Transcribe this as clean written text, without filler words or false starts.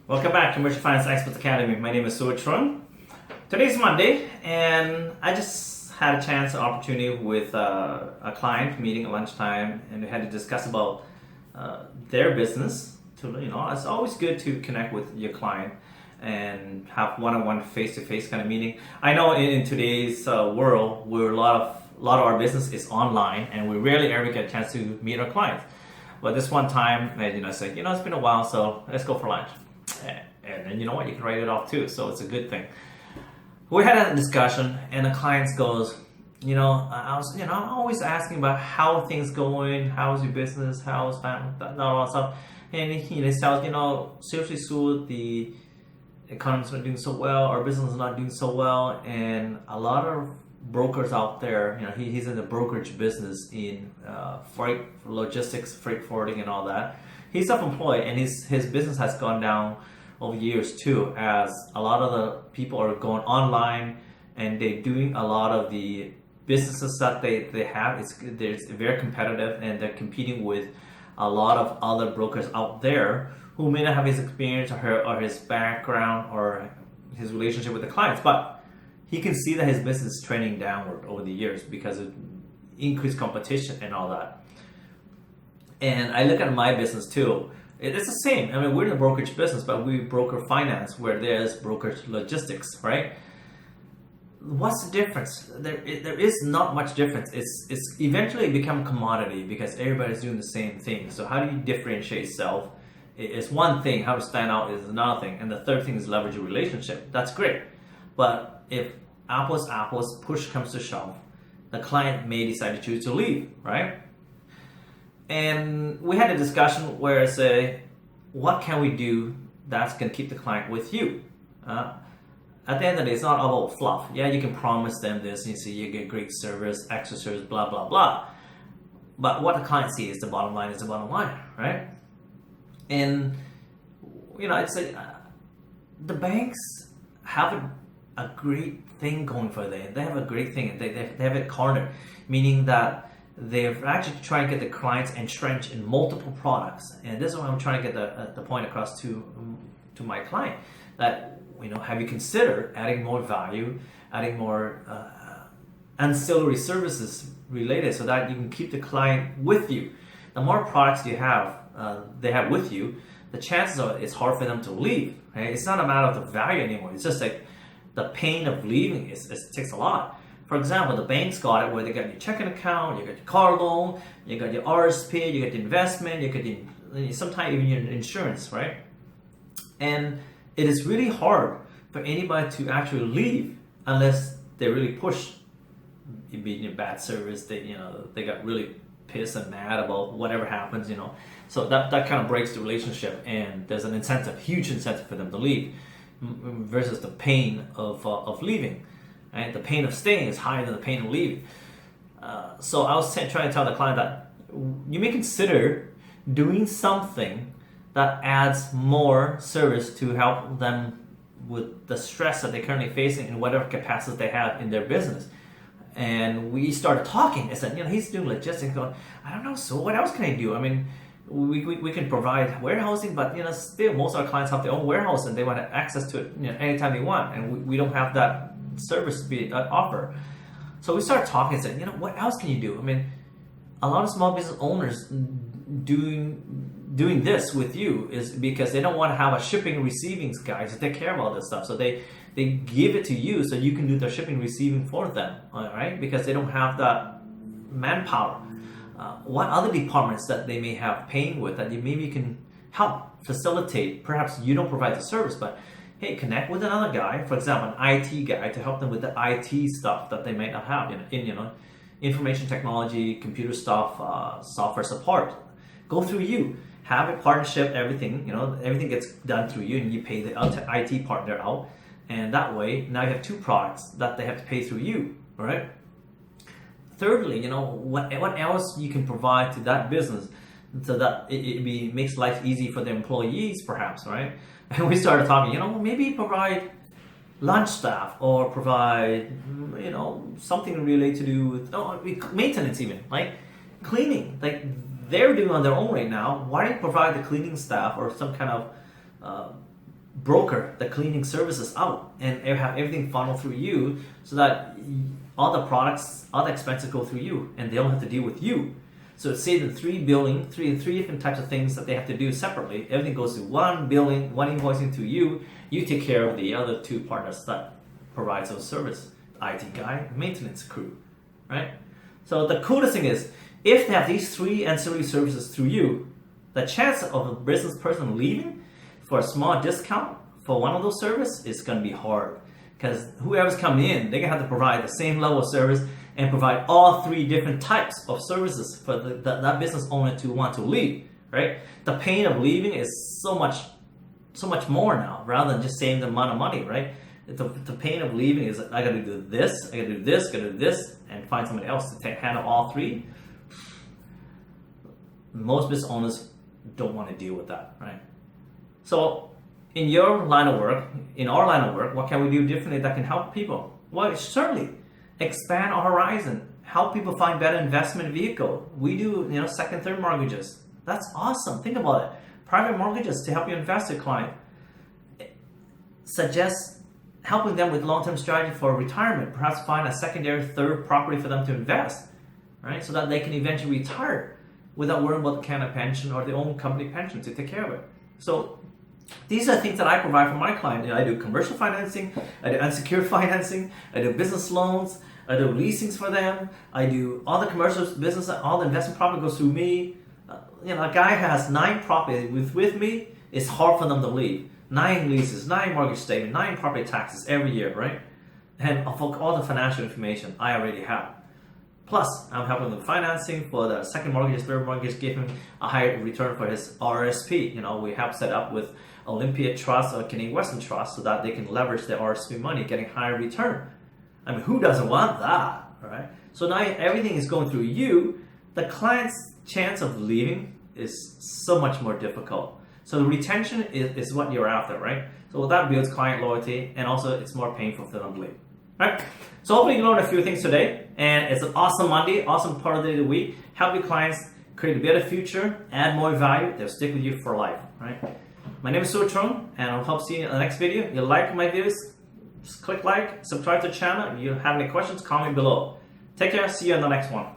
Welcome back to Commercial Finance Experts Academy. My name is Suet Trung. Today's Monday, and I just had a chance, an opportunity with a client meeting at lunchtime, and we had to discuss about their business. It's always good to connect with your client and have one-on-one, face-to-face kind of meeting. I know in today's world, where a lot of our business is online, and we rarely ever get a chance to meet our clients. But this one time, I said, it's been a while, so let's go for lunch. And then you know what, you can write it off too, so it's a good thing. We had a discussion, and the client goes, I'm always asking about how things going, how's your business, how's family, all that stuff. And he tells, seriously, Sue, the economy's not doing so well, our business is not doing so well, and a lot of brokers out there, he's in the brokerage business in freight, logistics, freight forwarding, and all that. He's self-employed, and his business has gone down over years too, as a lot of the people are going online and they're doing a lot of the businesses that they have. It's very competitive, and they're competing with a lot of other brokers out there who may not have his experience or his background or his relationship with the clients, but he can see that his business is trending downward over the years because of increased competition and all that. And I look at my business too. It's the same. I mean, we're in the brokerage business, but we broker finance where there's brokerage logistics, right? What's the difference? There is not much difference. It's eventually become a commodity because everybody's doing the same thing. So how do you differentiate yourself? It's one thing. How to stand out is another thing. And the third thing is leverage your relationship. That's great. But if apples, push comes to shove, the client may decide to choose to leave, right? And we had a discussion where I say, what can we do that's going to keep the client with you? At the end of the day, it's not all about fluff. Yeah, you can promise them this, and you get great service, extra service, blah, blah, blah. But what the client sees, the bottom line is the bottom line, right? And, it's like the banks have a great thing going for them. They have a great thing. They have it cornered, meaning that they're actually trying to get the clients entrenched in multiple products. And this is what I'm trying to get the point across to my client, that have you considered adding more value, adding more ancillary services related, so that you can keep the client with you. The more products you have, they have with you, the chances are it's hard for them to leave. Right? It's not a matter of the value anymore. It's just like the pain of leaving it takes a lot. For example, the banks got it where they got your checking account, you got your car loan, you got your RSP, you got the investment, you got sometimes even your insurance, right? And it is really hard for anybody to actually leave unless they really push. It being a bad service, they got really pissed and mad about whatever happens, So that kind of breaks the relationship, and there's an incentive, huge incentive for them to leave, versus the pain of leaving. Right? The pain of staying is higher than the pain of leaving. So I was trying to tell the client that you may consider doing something that adds more service to help them with the stress that they're currently facing in whatever capacity they have in their business. And we started talking. I said, he's doing logistics. Going, I don't know, so what else can I do? I mean, we can provide warehousing, but still most of our clients have their own warehouse and they want access to it anytime they want, and we don't have that service to be offer. So we started talking and said, what else can you do? I mean, a lot of small business owners doing this with you is because they don't want to have a shipping and receiving guy to take care of all this stuff. So they give it to you so you can do their shipping and receiving for them, all right? Because they don't have that manpower. What other departments that they may have paying with that you can help facilitate? Perhaps you don't provide the service, but hey, connect with another guy, for example, an IT guy, to help them with the IT stuff that they might not have in information technology, computer stuff, software support. Go through you. Have a partnership, everything gets done through you, and you pay the IT partner out. And that way, now you have two products that they have to pay through you, all right? Thirdly, what else you can provide to that business so that it makes life easy for the employees, perhaps, right? And we started talking, maybe provide lunch staff, or provide, something related to do with maintenance, even like cleaning, like they're doing on their own right now. Why don't you provide the cleaning staff or some kind of broker the cleaning services out and have everything funnel through you, so that all the products, all the expenses go through you and they don't have to deal with you. So it's saving three different types of things that they have to do separately. Everything goes to one billing, one invoicing to you. You take care of the other two partners that provides those services, the IT guy, maintenance crew, right? So the coolest thing is, if they have these three ancillary services through you, the chance of a business person leaving for a small discount for one of those services is going to be hard, because whoever's coming in, they're going to have to provide the same level of service and provide all three different types of services for that business owner to want to leave, right? The pain of leaving is so much more now, rather than just saving the amount of money, right? The pain of leaving is, I got to do this, I got to do this, I got to do this, and find somebody else to handle all three. Most business owners don't want to deal with that, right? So in your line of work, in our line of work, what can we do differently that can help people? Well, certainly expand our horizon, help people find better investment vehicle. We do, second, third mortgages. That's awesome. Think about it. Private mortgages to help you invest your client. Suggest helping them with long-term strategy for retirement. Perhaps find a secondary, third property for them to invest, right? So that they can eventually retire without worrying about the Canada pension or their own company pension to take care of it. So these are things that I provide for my client. I do commercial financing, I do unsecured financing, I do business loans, I do leasings for them, I do all the commercial business, all the investment property goes through me. A guy who has 9 properties with me, it's hard for them to leave. 9 leases, 9 mortgage statements, 9 property taxes every year, right? And for all the financial information I already have. Plus, I'm helping with financing for the second mortgage, third mortgage, give him a higher return for his RSP. We have set up with Olympia Trust or Canadian Western Trust so that they can leverage their RSP money, getting higher return. I mean, who doesn't want that, right? So now everything is going through you. The client's chance of leaving is so much more difficult. So the retention is what you're after, right? So that builds client loyalty, and also it's more painful for them to leave. Right? So hopefully you learned a few things today, and it's an awesome Monday, awesome part of the week. Help your clients create a better future, add more value, they'll stick with you for life, right? My name is Su Trung, and I'll hope to see you in the next video. If you like my videos, just click like, subscribe to the channel. If you have any questions, comment below. Take care, see you in the next one.